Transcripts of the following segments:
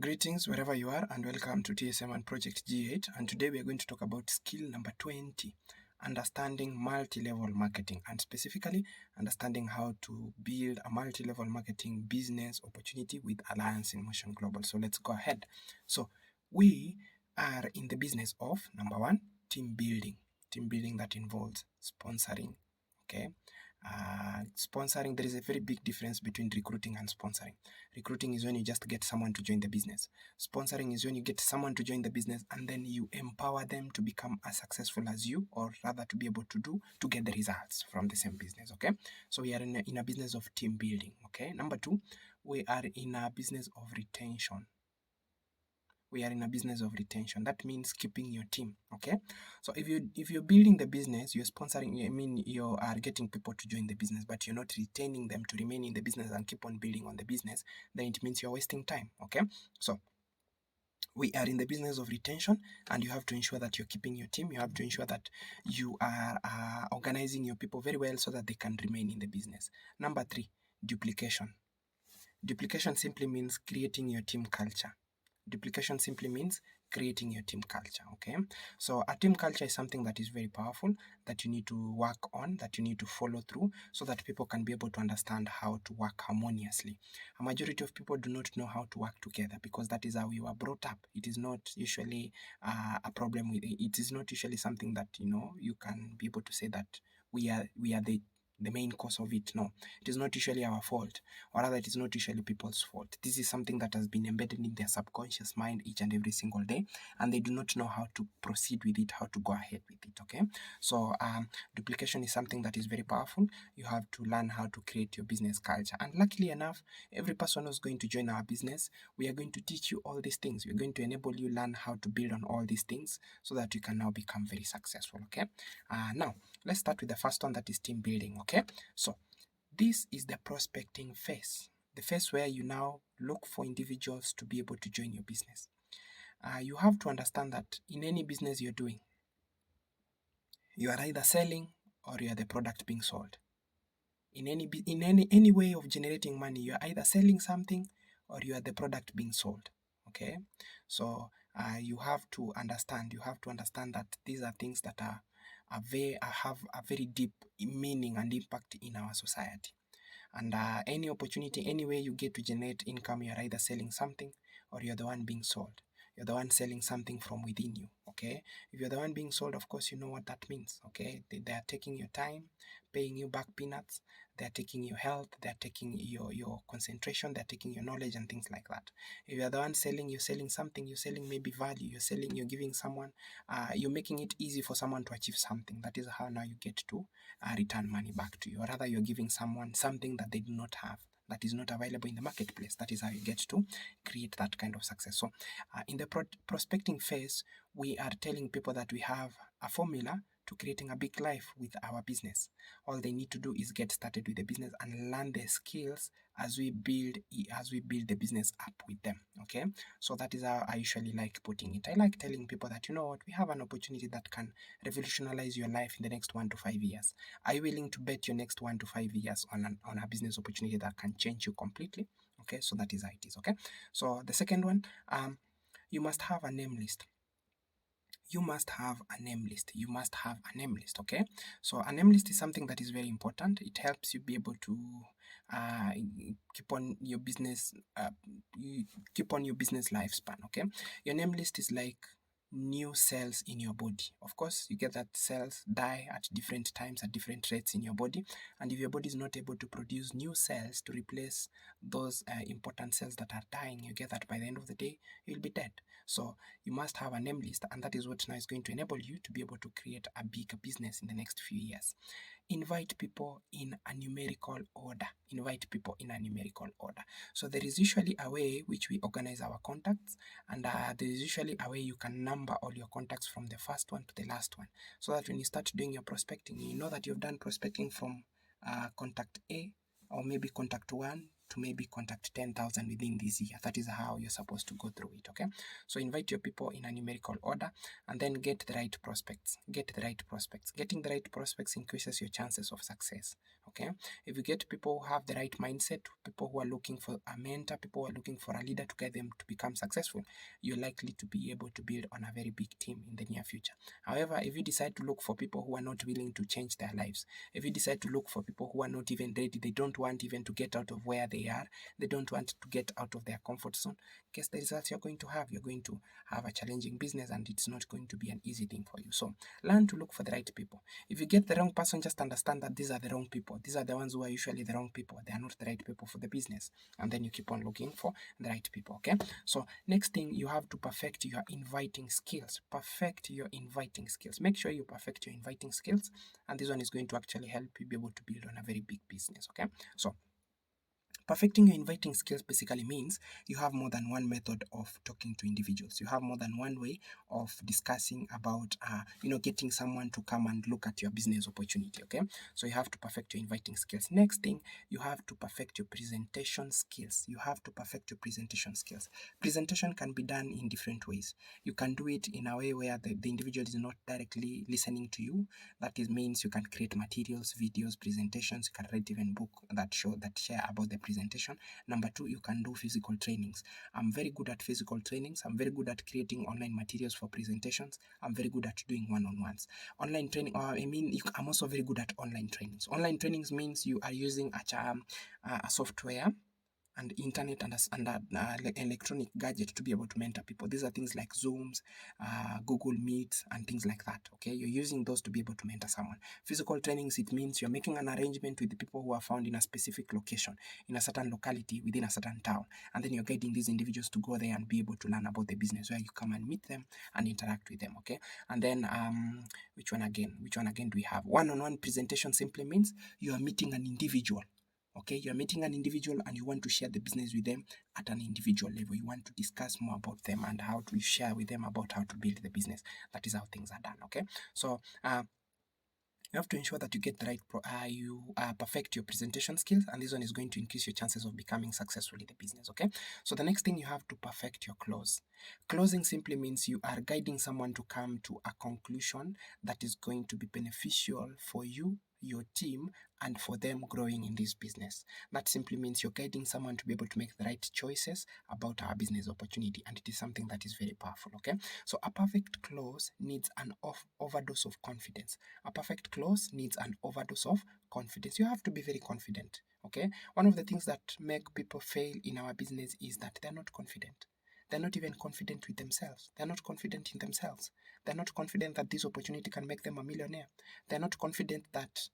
Greetings wherever you are and welcome to TSM and Project G8, and today we are going to talk about skill number 20, understanding multi-level marketing, and specifically understanding how to build a multi-level marketing business opportunity with Alliance in Motion Global. So let's go ahead. So we are in the business of number one, team building that involves sponsoring. Okay. Sponsoring, there is a very big difference between recruiting and sponsoring. Recruiting is when you just get someone to join the business. Sponsoring is when you get someone to join the business and then you empower them to become as successful as you, or rather to be able to get the results from the same business. Okay, so we are in a business of team building. Okay, number two, we are in a business of retention. That means keeping your team. Okay, so if you're building the business, you're sponsoring, I mean you are getting people to join the business, but you're not retaining them to remain in the business and keep on building on the business, then it means you're wasting time. Okay, so we are in the business of retention, and you have to ensure that you're keeping your team. You have to ensure that you are organizing your people very well so that they can remain in the business. Number three, duplication. Duplication simply means creating your team culture. Duplication simply means creating your team culture. Okay, so a team culture is something that is very powerful, that you need to work on, that you need to follow through, so that people can be able to understand how to work harmoniously. A majority of people do not know how to work together because that is how we were brought up. It is not usually a problem with it. Is not usually something that you can be able to say that we are the main cause of it. No, it is not usually our fault, or rather it is not usually people's fault. This is something that has been embedded in their subconscious mind each and every single day, and they do not know how to proceed with it, how to go ahead with it. Okay, so duplication is something that is very powerful. You have to learn how to create your business culture, and luckily enough, every person who's going to join our business, we are going to teach you all these things. We're going to enable you learn how to build on all these things so that you can now become very successful. Okay, now let's start with the first one, that is team building. Okay, so this is the prospecting phase, the phase where you now look for individuals to be able to join your business. You have to understand that in any business you're doing, you are either selling or you are the product being sold. In any way of generating money, you are either selling something or you are the product being sold. Okay, so you have to understand. That these are things that have a very deep meaning and impact in our society. And any opportunity, any way you get to generate income, you're either selling something or you're the one being sold. You're the one selling something from within you. Okay, if you're the one being sold, of course you know what that means. Okay, they are taking your time, paying you back peanuts. They're taking your health, they're taking your concentration, they're taking your knowledge and things like that. If you're the one selling, you're selling something, you're selling maybe value, you're giving someone, you're making it easy for someone to achieve something. That is how now you get to return money back to you, or rather you're giving someone something that they do not have, that is not available in the marketplace. That is how you get to create that kind of success. So in the prospecting phase, we are telling people that we have a formula to creating a big life with our business. All they need to do is get started with the business and learn the skills as we build the business up with them. Okay, so that is how I usually like putting it. I like telling people that, you know what, we have an opportunity that can revolutionize your life in the next 1 to 5 years. Are you willing to bet your next 1 to 5 years on a business opportunity that can change you completely? Okay, so that is how it is. Okay, so the second one, you must have a name list. You must have a name list. Okay, so a name list is something that is very important. It helps you be able to keep on your business lifespan. Okay, your name list is like new cells in your body. Of course, you get that cells die at different times at different rates in your body, and if your body is not able to produce new cells to replace those important cells that are dying, you get that by the end of the day you'll be dead. So you must have a name list, and that is what now is going to enable you to be able to create a big business in the next few years. Invite people in a numerical order. So there is usually a way which we organize our contacts, and there is usually a way you can number all your contacts from the first one to the last one, so that when you start doing your prospecting, you know that you've done prospecting from contact A, or maybe contact 1 to maybe contact 10,000 within this year. That is how you're supposed to go through it. Okay, so invite your people in a numerical order, and then get the right prospects. Getting the right prospects increases your chances of success. Okay, if you get people who have the right mindset, people who are looking for a mentor, people who are looking for a leader to guide them to become successful, you're likely to be able to build on a very big team in the near future. However, if you decide to look for people who are not willing to change their lives, if you decide to look for people who are not even ready, they don't want even to get out of where they are, they don't want to get out of their comfort zone, guess the results you're going to have. You're going to have a challenging business, and it's not going to be an easy thing for you. So learn to look for the right people. If you get the wrong person, just understand that these are the wrong people. These are the ones who are usually the wrong people. They are not the right people for the business. And then you keep on looking for the right people. Okay. So next thing, you have to perfect your inviting skills. Perfect your inviting skills. Make sure you perfect your inviting skills. And this one is going to actually help you be able to build on a very big business. Okay. So perfecting your inviting skills basically means you have more than one method of talking to individuals. You have more than one way of discussing about, getting someone to come and look at your business opportunity. Okay, so you have to perfect your inviting skills. Next thing, you have to perfect your presentation skills. You have to perfect your presentation skills. Presentation can be done in different ways. You can do it in a way where the individual is not directly listening to you. That means you can create materials, videos, presentations. You can write even book that share about the presentation. Number two, you can do physical trainings. I'm very good at physical trainings. I'm very good at creating online materials for presentations. I'm very good at doing one-on-ones. Online training, I'm also very good at online trainings. Online trainings means you are using a software and internet and electronic gadget to be able to mentor people. These are things like Zooms, Google Meets, and things like that. Okay, you're using those to be able to mentor someone. Physical trainings, it means you're making an arrangement with the people who are found in a specific location, in a certain locality, within a certain town, and then you're guiding these individuals to go there and be able to learn about the business, where you come and meet them and interact with them. Okay, and then which one again do we have? One-on-one presentation simply means you are meeting an individual. Okay, you're meeting an individual and you want to share the business with them at an individual level. You want to discuss more about them and how to share with them about how to build the business. That is how things are done. Okay, so you have to ensure that you get the right, perfect your presentation skills, and this one is going to increase your chances of becoming successful in the business. Okay, so the next thing, you have to perfect your close. Closing simply means you are guiding someone to come to a conclusion that is going to be beneficial for you, your team, and for them growing in this business. That simply means you're guiding someone to be able to make the right choices about our business opportunity, and it is something that is very powerful. Okay, so a perfect close needs an overdose of confidence. A perfect close needs an overdose of confidence. You have to be very confident. Okay, one of the things that make people fail in our business is that they're not confident. They're not even confident with themselves. They're not confident in themselves. They're not confident that this opportunity can make them a millionaire. They're not confident that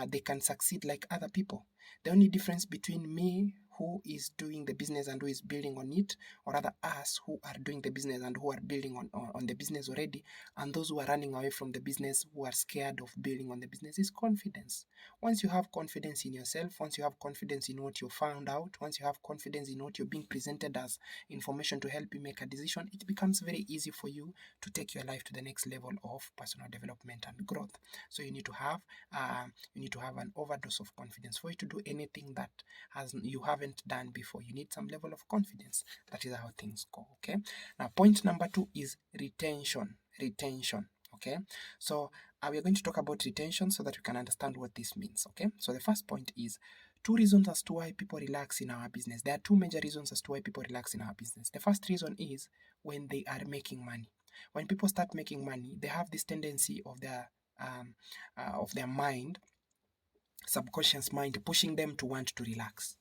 they can succeed like other people. The only difference between me, who is doing the business and who is building on it, or rather us who are doing the business and who are building on the business already, and those who are running away from the business, who are scared of building on the business, is confidence. Once you have confidence in yourself, once you have confidence in what you found out, once you have confidence in what you're being presented as information to help you make a decision, it becomes very easy for you to take your life to the next level of personal development and growth. So you need to have an overdose of confidence. For you to do anything that you haven't done before, you need some level of confidence. That is how things go. Okay, now point number 2 is retention. Okay, so we are going to talk about retention so that you can understand what this means. Okay, so the first point is 2 reasons as to why people relax in our business. There are 2 major reasons as to why people relax in our business. The first reason is when they are making money. When people start making money, they have this tendency of their mind, subconscious mind, pushing them to want to relax.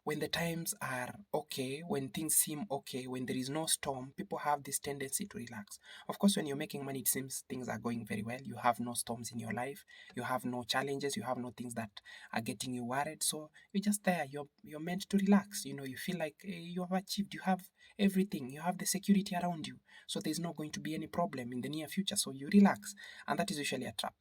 When the times are okay, when things seem okay, when there is no storm, people have this tendency to relax. Of course, when you're making money, it seems things are going very well. You have no storms in your life. You have no challenges. You have no things that are getting you worried. So you're just there. You're meant to relax. You feel like you have achieved. You have everything. You have the security around you. So there's not going to be any problem in the near future. So you relax. And that is usually a trap.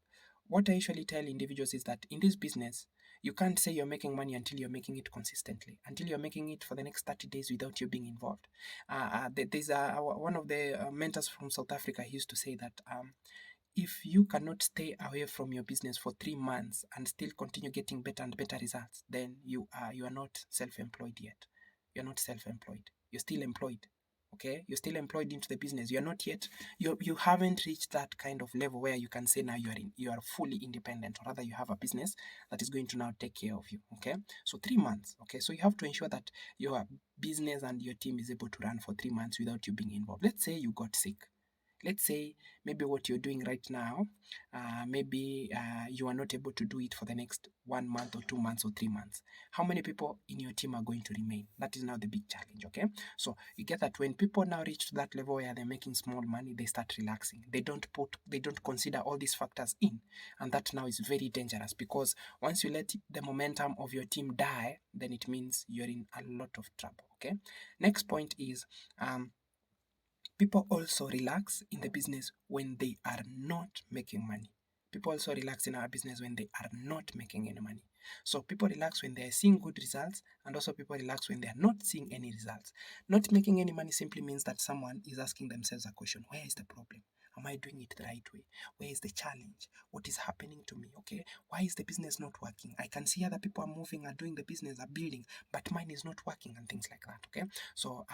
What I usually tell individuals is that in this business, you can't say you're making money until you're making it consistently, until you're making it for the next 30 days without you being involved. There's one of the mentors from South Africa. He used to say that if you cannot stay away from your business for 3 months and still continue getting better and better results, then you are not self-employed yet. You're not self-employed. You're still employed. Okay, you're still employed into the business. You're not yet, you haven't reached that kind of level where you can say now you are fully independent, or rather you have a business that is going to now take care of you. Okay, so 3 months. Okay, so you have to ensure that your business and your team is able to run for 3 months without you being involved. Let's say you got sick. Let's say maybe what you're doing right now, maybe you are not able to do it for the next 1 month or 2 months or 3 months. How many people in your team are going to remain? That is now the big challenge. Okay, so you get that when people now reach to that level where they're making small money, they start relaxing. They don't consider all these factors in, and that now is very dangerous, because once you let the momentum of your team die, then it means you're in a lot of trouble. Okay, next point is people also relax in the business when they are not making money. People also relax in our business when they are not making any money. So people relax when they are seeing good results, and also people relax when they are not seeing any results. Not making any money simply means that someone is asking themselves a question: where is the problem? Am I doing it the right way? Where is the challenge? What is happening to me? Okay, why is the business not working? I can see other people are moving, are doing the business, are building, but mine is not working, and things like that. Okay, so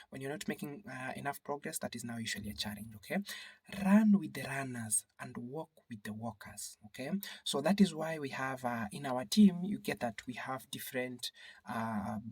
when you're not making enough progress, that is now usually a challenge. Okay, run with the runners and walk with the walkers. Okay, so that is why we have in our team, you get that we have different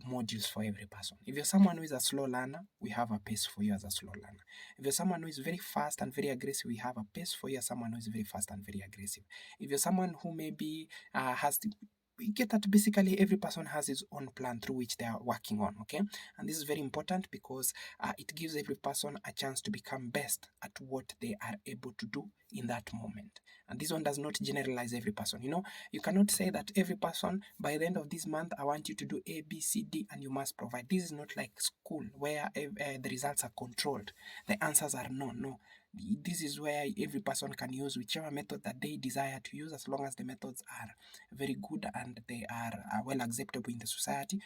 modules for every person. If you're someone who is a slow learner, we have a pace for you as a slow learner. If you're someone who is very fast and very aggressive, we have a pace for you as someone who is very fast and very aggressive. If you're someone who maybe has the, we get that basically every person has his own plan through which they are working on. Okay, and this is very important because it gives every person a chance to become best at what they are able to do in that moment. And this one does not generalize every person. You cannot say that every person, by the end of this month, I want you to do A, B, C, D, and you must provide. This is not like school where the results are controlled. The answers are no. This is where every person can use whichever method that they desire to use, as long as the methods are very good and they are well acceptable in the society,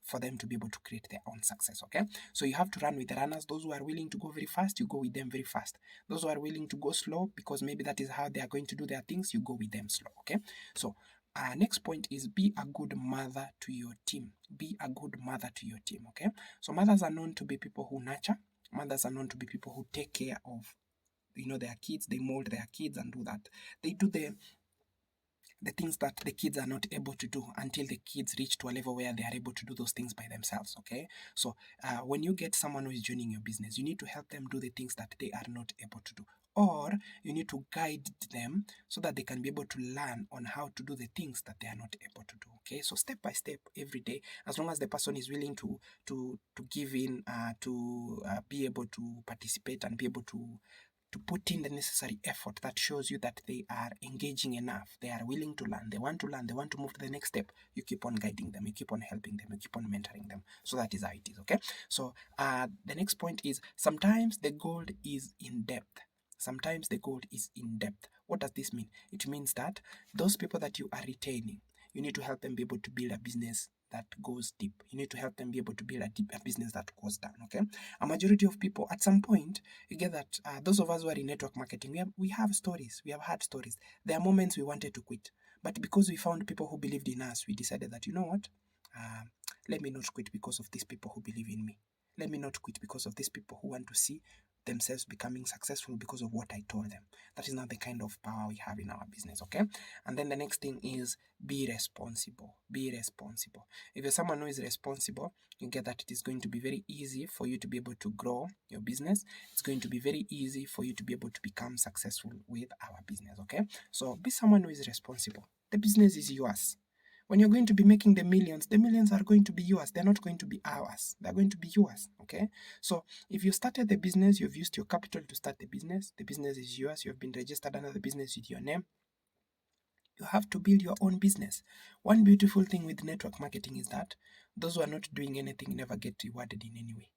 for them to be able to create their own success. Okay, so you have to run with the runners. Those who are willing to go very fast, you go with them very fast. Those who are willing to go slow, because maybe that is how they are going to do their things, you go with them slow. Okay, so next point is be a good mother to your team. Be a good mother to your team. Okay, so mothers are known to be people who nurture. Mothers are known to be people who take care of their kids. They mold their kids and do that. They do the things that the kids are not able to do until the kids reach to a level where they are able to do those things by themselves. Okay, so when you get someone who is joining your business, you need to help them do the things that they are not able to do, or you need to guide them so that they can be able to learn on how to do the things that they are not able to do. Okay, so step by step every day, as long as the person is willing to give in, to be able to participate and be able to put in the necessary effort that shows you that they are engaging enough, they are willing to learn, they want to move to the next step. You keep on guiding them, you keep on helping them, you keep on mentoring them. So that is how it is. Okay, so the next point is sometimes the gold is in depth. Sometimes the gold is in depth. What does this mean? It means that those people that you are retaining, you need to help them be able to build a business that goes deep. You need to help them be able to build a business that goes down. Okay, a majority of people at some point, you get that those of us who are in network marketing, we have stories, we have had stories. There are moments we wanted to quit, but because we found people who believed in us, we decided that, you know what, uh, let me not quit because of these people who believe in me. Let me not quit because of these people who want to see themselves becoming successful because of what I told them. That is not the kind of power we have in our business. Okay, and then the next thing is be responsible. Be responsible. If you're someone who is responsible, you get that it is going to be very easy for you to be able to grow your business. It's going to be very easy for you to be able to become successful with our business. Okay, so be someone who is responsible. The business is yours. When you're going to be making the millions are going to be yours. They're not going to be ours. They're going to be yours. Okay, so if you started the business, you've used your capital to start the business is yours. You've been registered under the business with your name. You have to build your own business. One beautiful thing with network marketing is that those who are not doing anything never get rewarded in any way.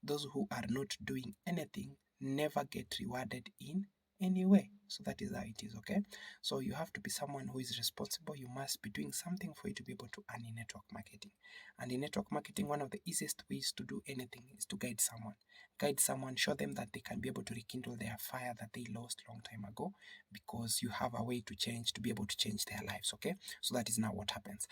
Those who are not doing anything never get rewarded in any way. So that is how it is, okay? So you have to be someone who is responsible. You must be doing something for you to be able to earn in network marketing. And in network marketing, one of the easiest ways to do anything is to guide someone. Guide someone, show them that they can be able to rekindle their fire that they lost long time ago, because you have a way to change, to be able to change their lives, okay? So that is now what happens.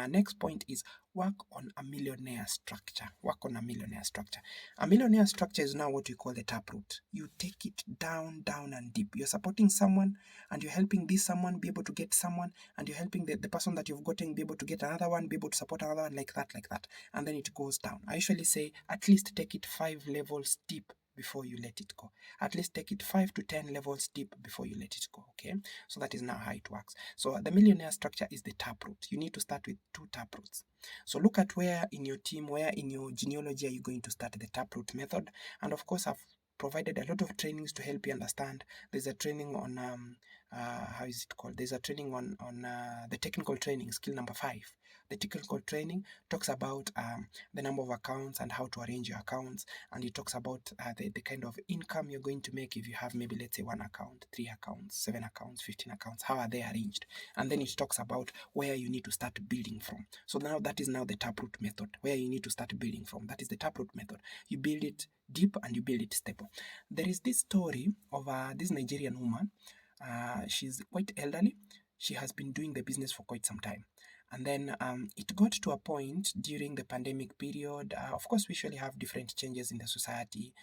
Next point is work on a millionaire structure. Work on a millionaire structure. A millionaire structure is now what we call the taproot. You take it down, down and deep. You're supporting someone and you're helping this someone be able to get someone, and you're helping the person that you've gotten be able to get another one, be able to support another one, like that. And then it goes down. I usually say at least take it 5 levels deep before you let it go. At least take it 5 to 10 levels deep before you let it go, okay? So that is now how it works. So the millionaire structure is the taproot. You need to start with 2 taproots. So look at where in your team, where in your genealogy are you going to start the taproot method. And of course, I've provided a lot of trainings to help you understand. There's a training on, how is it called? There's a training on the technical training, skill number 5. The technical training talks about the number of accounts and how to arrange your accounts, and it talks about the kind of income you're going to make if you have maybe, let's say, 1 account, 3 accounts, 7 accounts, 15 accounts, how are they arranged? And then it talks about where you need to start building from. So now that is now the taproot method, where you need to start building from. That is the taproot method. You build it deep and you build it stable. There is this story of this Nigerian woman. She's quite elderly. She has been doing the business for quite some time. And then it got to a point during the pandemic period. Of course, we usually have different changes in the society,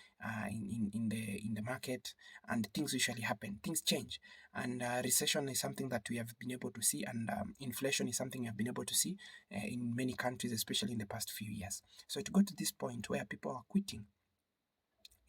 in the market, and things usually happen. Things change, and recession is something that we have been able to see, and inflation is something we have been able to see in many countries, especially in the past few years. So it got to this point where people are quitting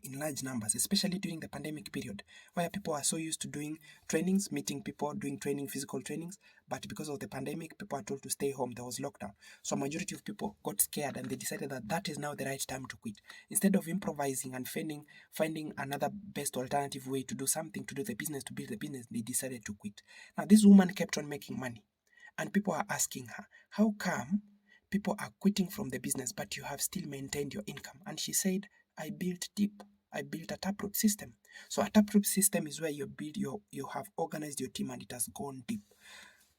in large numbers, especially during the pandemic period, where people are so used to doing trainings, meeting people, doing training, physical trainings, but because of the pandemic, people are told to stay home. There was lockdown. So a majority of people got scared and they decided that that is now the right time to quit. Instead of improvising and finding another best alternative way to do something, to do the business, to build the business, they decided to quit. Now, this woman kept on making money, and people are asking her, how come people are quitting from the business, but you have still maintained your income? And she said, I built deep. I built a taproot system. So a taproot system is where you have organized your team and it has gone deep,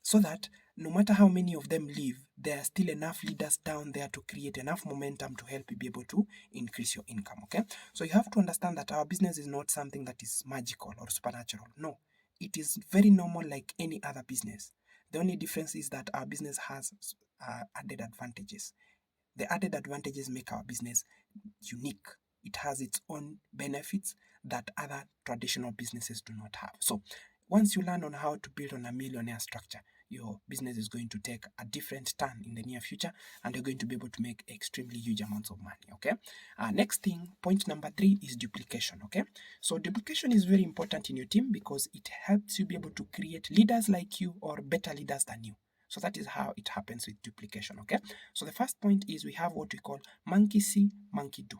so that no matter how many of them leave, there are still enough leaders down there to create enough momentum to help you be able to increase your income, okay? So you have to understand that our business is not something that is magical or supernatural. No, it is very normal like any other business. The only difference is that our business has added advantages. The added advantages make our business unique. It has its own benefits that other traditional businesses do not have. So once you learn on how to build on a millionaire structure, your business is going to take a different turn in the near future, and you're going to be able to make extremely huge amounts of money, okay? Next thing, point number 3 is duplication, okay? So duplication is very important in your team because it helps you be able to create leaders like you or better leaders than you. So that is how it happens with duplication, okay? So the first point is we have what we call monkey see, monkey do.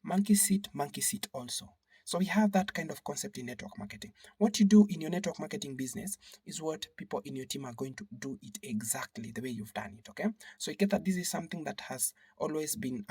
Monkey sit also. So we have that kind of concept in network marketing. What you do in your network marketing business is what people in your team are going to do it exactly the way you've done it, okay? So you get that this is something that has always been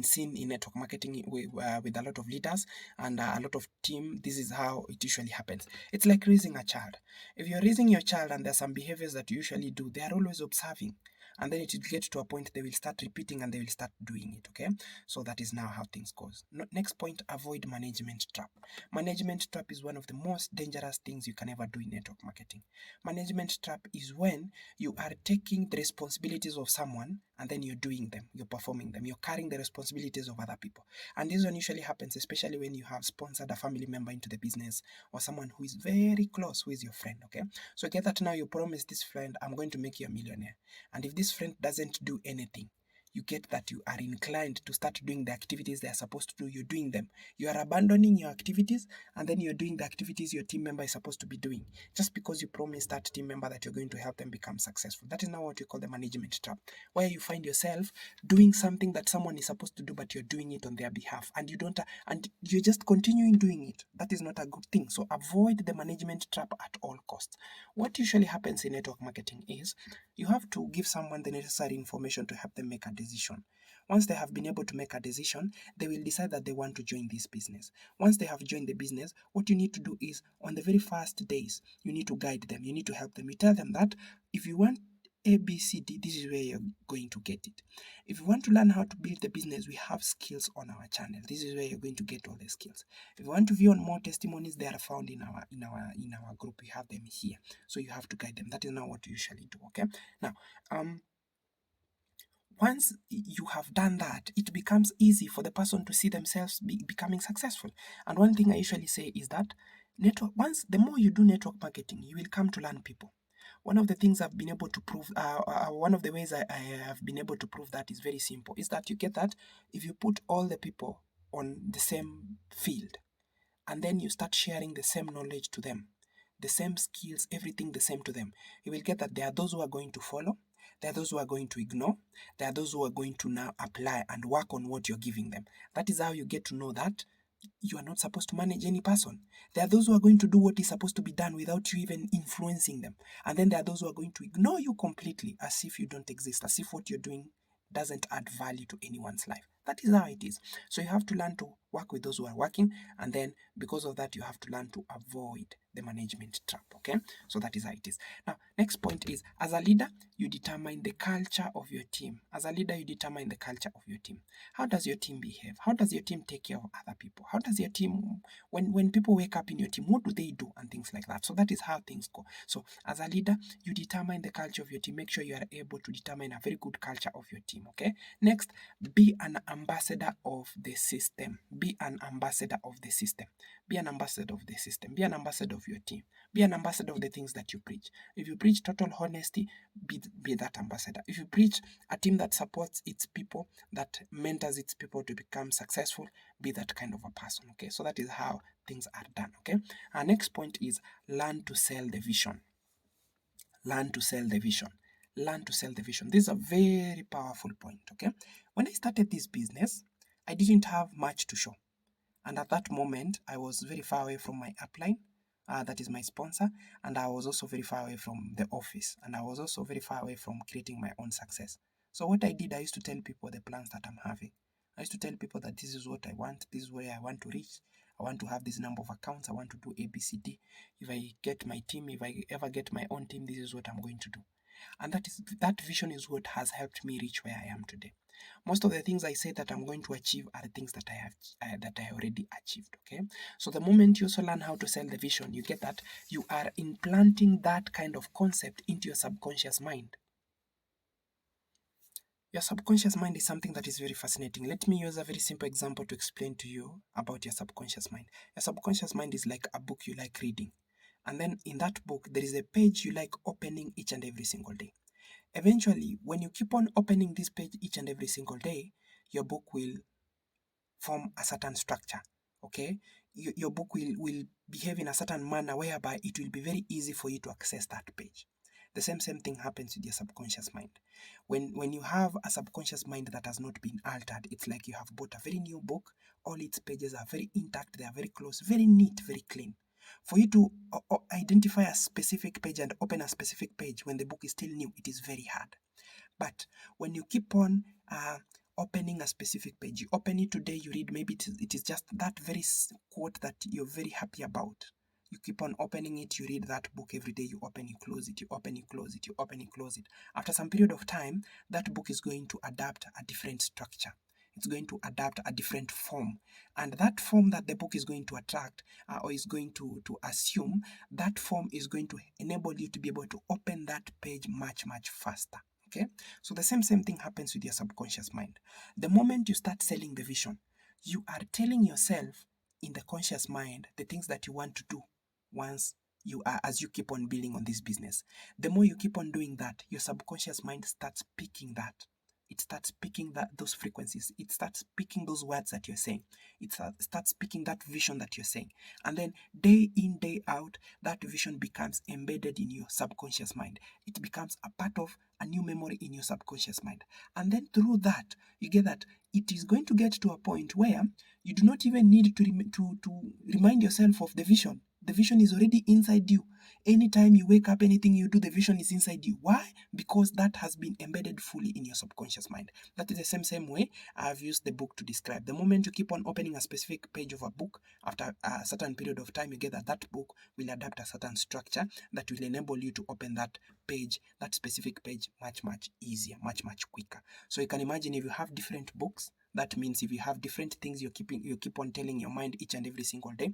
seen in network marketing with a lot of leaders and a lot of team. This is how it usually happens. It's like raising a child. If you're raising your child and there's some behaviors that you usually do, they are always observing. And then it will get to a point they will start repeating and they will start doing it, okay? So that is now how things goes. Next point, avoid management trap. Management trap is one of the most dangerous things you can ever do in network marketing. Management trap is when you are taking the responsibilities of someone and then you're doing them, you're performing them, you're carrying the responsibilities of other people. And this one usually happens, especially when you have sponsored a family member into the business or someone who is very close, who is your friend, okay? So get that now you promise this friend, I'm going to make you a millionaire. And if this friend doesn't do anything, you get that you are inclined to start doing the activities they are supposed to do. You're doing them. You are abandoning your activities and then you're doing the activities your team member is supposed to be doing just because you promised that team member that you're going to help them become successful. That is now what you call the management trap, where you find yourself doing something that someone is supposed to do, but you're doing it on their behalf and you're just continuing doing it. That is not a good thing. So avoid the management trap at all costs. What usually happens in network marketing is you have to give someone the necessary information to help them make a decision. Once they have been able to make a decision, they will decide that they want to join this business. Once they have joined the business, what you need to do is, on the very first days, you need to guide them, you need to help them. You tell them that if you want A, B, C, D, this is where you're going to get it. If you want to learn how to build the business, we have skills on our channel. This is where you're going to get all the skills. If you want to view on more testimonies, they are found in our group. We have them here. So you have to guide them. That is not what you usually do. Okay. Now, once you have done that, it becomes easy for the person to see themselves becoming successful. And one thing I usually say is that the more you do network marketing, you will come to learn people. One of the things I've been able to prove, one of the ways I have been able to prove that is very simple, is that you get that if you put all the people on the same field, and then you start sharing the same knowledge to them, the same skills, everything the same to them, you will get that there are those who are going to follow, there are those who are going to ignore, there are those who are going to now apply and work on what you're giving them. That is how you get to know that you are not supposed to manage any person. There are those who are going to do what is supposed to be done without you even influencing them. And then there are those who are going to ignore you completely, as if you don't exist, as if what you're doing doesn't add value to anyone's life. That is how it is. So you have to learn to work with those who are working, and then because of that, you have to learn to avoid the management trap. Okay, so that is how it is. Now, next point is, as a leader, you determine the culture of your team. As a leader, you determine the culture of your team. How does your team behave? How does your team take care of other people? How does your team, when people wake up in your team, what do they do, and things like that? So that is how things go. So as a leader, you determine the culture of your team. Make sure you are able to determine a very good culture of your team. Okay. Next, be an ambassador of the system. Be an ambassador of the system. Be an ambassador of the system. Be an ambassador of your team. Be an ambassador of the things that you preach. If you preach total honesty, be that ambassador. If you preach a team that supports its people, that mentors its people to become successful, be that kind of a person. Okay, so that is how things are done. Okay, our next point is learn to sell the vision. Learn to sell the vision. Learn to sell the vision. This is a very powerful point. Okay, when I started this business, I didn't have much to show. And at that moment, I was very far away from my upline, that is my sponsor, and I was also very far away from the office, and I was also very far away from creating my own success. So what I did, I used to tell people the plans that I'm having. I used to tell people that this is what I want, this is where I want to reach, I want to have this number of accounts, I want to do ABCD. If I get my team, if I ever get my own team, this is what I'm going to do. And that vision is what has helped me reach where I am today. Most of the things I say that I'm going to achieve are the things that I already achieved. Okay, so the moment you also learn how to sell the vision, you get that you are implanting that kind of concept into your subconscious mind. Your subconscious mind is something that is very fascinating. Let me use a very simple example to explain to you about your subconscious mind. Your subconscious mind is like a book you like reading. And then in that book, there is a page you like opening each and every single day. Eventually, when you keep on opening this page each and every single day, your book will form a certain structure. Okay, your book will behave in a certain manner whereby it will be very easy for you to access that page. The same thing happens with your subconscious mind. When you have a subconscious mind that has not been altered, it's like you have bought a very new book. All its pages are very intact, they are very close, very neat, very clean. For you to identify a specific page and open a specific page when the book is still new, it is very hard. But when you keep on opening a specific page, you open it today, you read, maybe it is just that very quote that you're very happy about. You keep on opening it, you read that book every day, you open, you close it, you open, you close it, you open, you close it. After some period of time, that book is going to adapt a different structure. It's going to adapt a different form. And that form that the book is going to attract or is going to assume, that form is going to enable you to be able to open that page much, much faster. Okay, so the same thing happens with your subconscious mind. The moment you start selling the vision, you are telling yourself in the conscious mind the things that you want to do once you are, as you keep on building on this business. The more you keep on doing that, your subconscious mind starts picking that. It starts picking those frequencies. It starts picking those words that you're saying. It starts picking that vision that you're saying. And then day in, day out, that vision becomes embedded in your subconscious mind. It becomes a part of a new memory in your subconscious mind. And then through that, you get that it is going to get to a point where you do not even need to remind yourself of the vision. The vision is already inside you. Anytime you wake up, anything you do, the vision is inside you. Why? Because that has been embedded fully in your subconscious mind. That is the same way I've used the book to describe. The moment you keep on opening a specific page of a book, after a certain period of time, you get that book will adapt a certain structure that will enable you to open that page, that specific page, much easier, much quicker. So you can imagine if you have different books, that means if you have different things you keep on telling your mind each and every single day,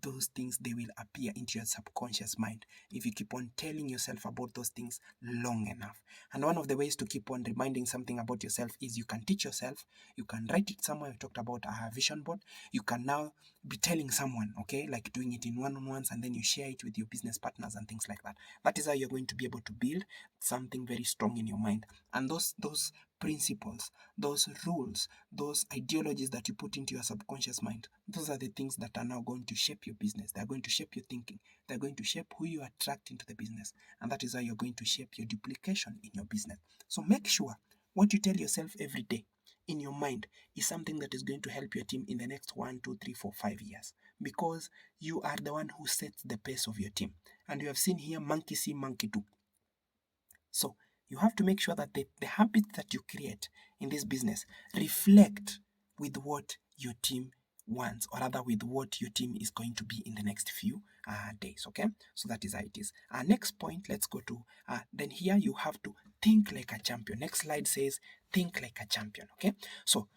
those things, they will appear into your subconscious mind if you keep on telling yourself about those things long enough. And one of the ways to keep on reminding something about yourself is you can teach yourself, you can write it somewhere. We talked about a vision board. You can now be telling someone, okay, like doing it in one-on-ones, and then you share it with your business partners and things like that. That is how you're going to be able to build something very strong in your mind. And those principles, those rules, those ideologies that you put into your subconscious mind, those are the things that are now going to shape your business. They're going to shape your thinking. They're going to shape who you attract into the business. And that is how you're going to shape your duplication in your business. So make sure what you tell yourself every day in your mind is something that is going to help your team in the next 1, 2, 3, 4, 5 years. Because you are the one who sets the pace of your team. And you have seen here, monkey see, monkey do. So you have to make sure that the habits that you create in this business reflect with what your team wants, or rather with what your team is going to be in the next few days. Okay, so that is how it is. Next point, let's go to then here you have to think like a champion. Next slide says think like a champion. Okay, so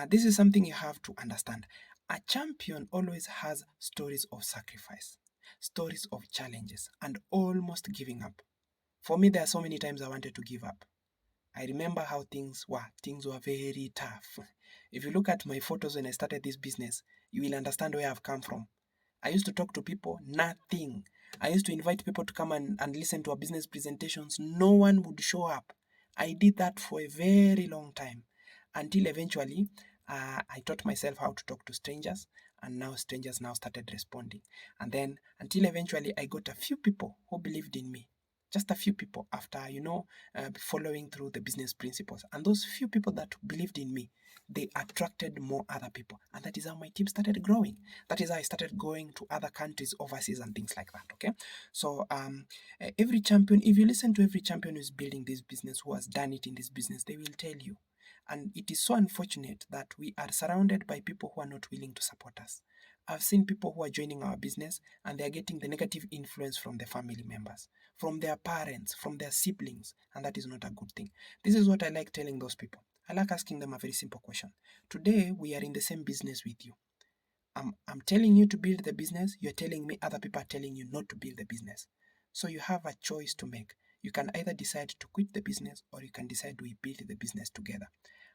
this is something you have to understand. A champion always has stories of sacrifice, stories of challenges, and almost giving up. For me, there are so many times I wanted to give up. I remember how things were. Things were very tough. If you look at my photos when I started this business, you will understand where I've come from. I used to talk to people, nothing. I used to invite people to come and listen to our business presentations. No one would show up. I did that for a very long time until eventually I taught myself how to talk to strangers, and now strangers now started responding. And then until eventually I got a few people who believed in me. Just a few people after, following through the business principles. And those few people that believed in me, they attracted more other people. And that is how my team started growing. That is how I started going to other countries, overseas, and things like that. Okay. So every champion, if you listen to every champion who's building this business, who has done it in this business, they will tell you. And it is so unfortunate that we are surrounded by people who are not willing to support us. I've seen people who are joining our business and they're getting the negative influence from the family members, from their parents, from their siblings, and that is not a good thing. This is what I like telling those people. I like asking them a very simple question. Today, we are in the same business with you. I'm telling you to build the business. You're telling me other people are telling you not to build the business. So you have a choice to make. You can either decide to quit the business, or you can decide we build the business together.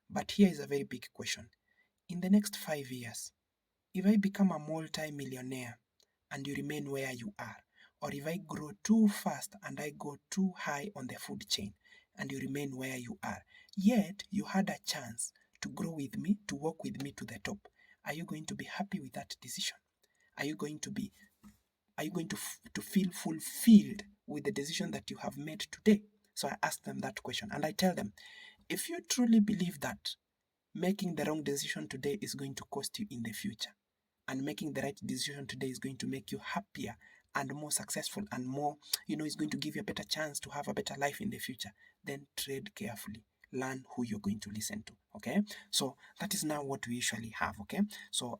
But here is a very big question. In the next 5 years, if I become a multi-millionaire and you remain where you are, or if I grow too fast and I go too high on the food chain and you remain where you are, yet you had a chance to grow with me, to walk with me to the top, are you going to be happy with that decision? Are you going to feel fulfilled with the decision that you have made today? So I ask them that question and I tell them, if you truly believe that making the wrong decision today is going to cost you in the future, and making the right decision today is going to make you happier and more successful and more, is going to give you a better chance to have a better life in the future, then tread carefully. Learn who you're going to listen to. Okay, so that is now what we usually have. Okay, so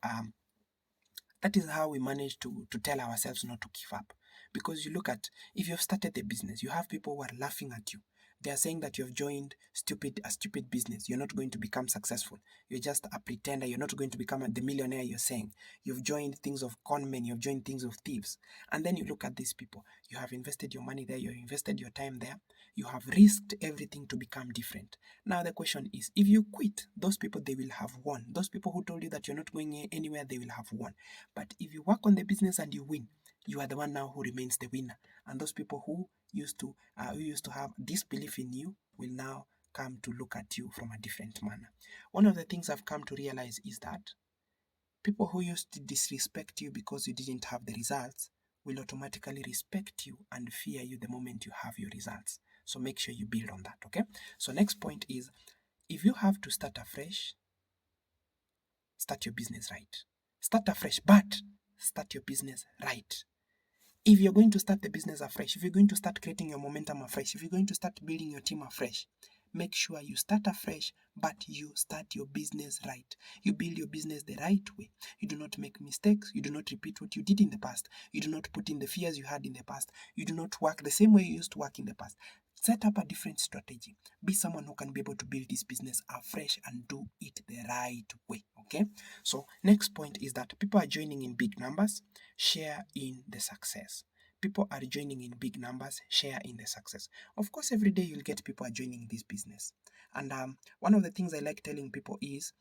that is how we manage to tell ourselves not to give up. Because you look at, if you've started the business, you have people who are laughing at you. They are saying that you've joined a stupid business. You're not going to become successful. You're just a pretender. You're not going to become the millionaire you're saying. You've joined things of con men. You've joined things of thieves. And then you look at these people. You have invested your money there. You've invested your time there. You have risked everything to become different. Now the question is, if you quit, those people, they will have won. Those people who told you that you're not going anywhere, they will have won. But if you work on the business and you win, you are the one now who remains the winner. And those people who used to have disbelief in you will now come to look at you from a different manner. One of the things I've come to realize is that people who used to disrespect you because you didn't have the results will automatically respect you and fear you the moment you have your results. So make sure you build on that, okay? So next point is, if you have to start afresh, start your business right. Start afresh, but start your business right. If you're going to start the business afresh, if you're going to start creating your momentum afresh, if you're going to start building your team afresh, make sure you start afresh, but you start your business right. You build your business the right way. You do not make mistakes. You do not repeat what you did in the past. You do not put in the fears you had in the past. You do not work the same way you used to work in the past. Set up a different strategy. Be someone who can be able to build this business afresh and do it the right way. Okay? So, next point is that people are joining in big numbers. Share in the success. People are joining in big numbers, share in the success. Of course, every day you'll get people are joining this business. And one of the things I like telling people is,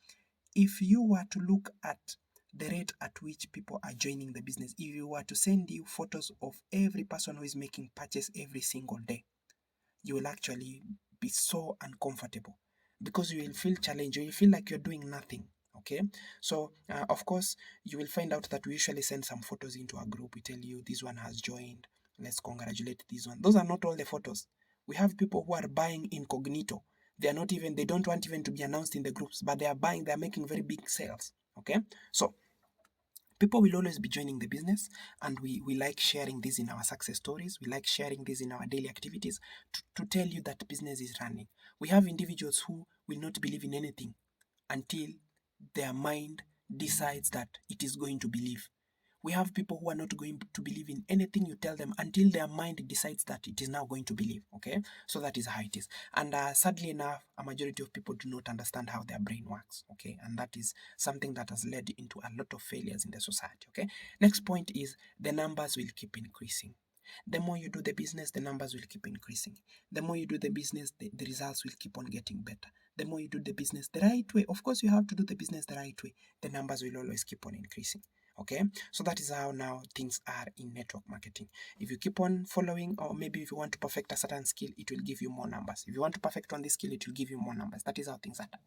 if you were to look at the rate at which people are joining the business, if you were to send you photos of every person who is making purchase every single day, you will actually be so uncomfortable because you will feel challenged. You will feel like you're doing nothing. Okay, so of course, you will find out that we usually send some photos into our group. We tell you this one has joined. Let's congratulate this one. Those are not all the photos. We have people who are buying incognito. They are not even, they don't want even to be announced in the groups, but they are buying, they are making very big sales. Okay, so people will always be joining the business, and we like sharing this in our success stories. We like sharing this in our daily activities to tell you that business is running. We have individuals who will not believe in anything until their mind decides that it is going to believe. We have people who are not going to believe in anything you tell them until their mind decides that it is now going to believe. Okay, so that is how it is. And sadly enough, a majority of people do not understand how their brain works. Okay, and that is something that has led into a lot of failures in the society. Okay, next point is the numbers will keep increasing. The more you do the business, the numbers will keep increasing. The more you do the business, the results will keep on getting better. The more you do the business the right way, of course, you have to do the business the right way, the numbers will always keep on increasing. Okay, so that is how now things are in network marketing. If you keep on following, or maybe if you want to perfect a certain skill, it will give you more numbers. If you want to perfect on this skill, it will give you more numbers. That is how things are done.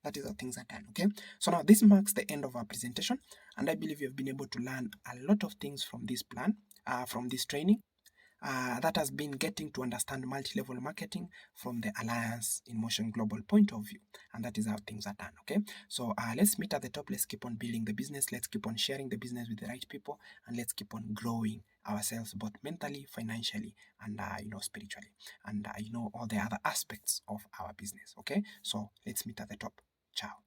That is how things are done. Okay, so now this marks the end of our presentation, and I believe you have been able to learn a lot of things from this plan, from this training. That has been getting to understand multi-level marketing from the Alliance in Motion Global point of view. And that is how things are done. Okay, so let's meet at the top. Let's keep on building the business. Let's keep on sharing the business with the right people, and let's keep on growing ourselves both mentally, financially, and spiritually, and all the other aspects of our business. Okay, so let's meet at the top. Ciao.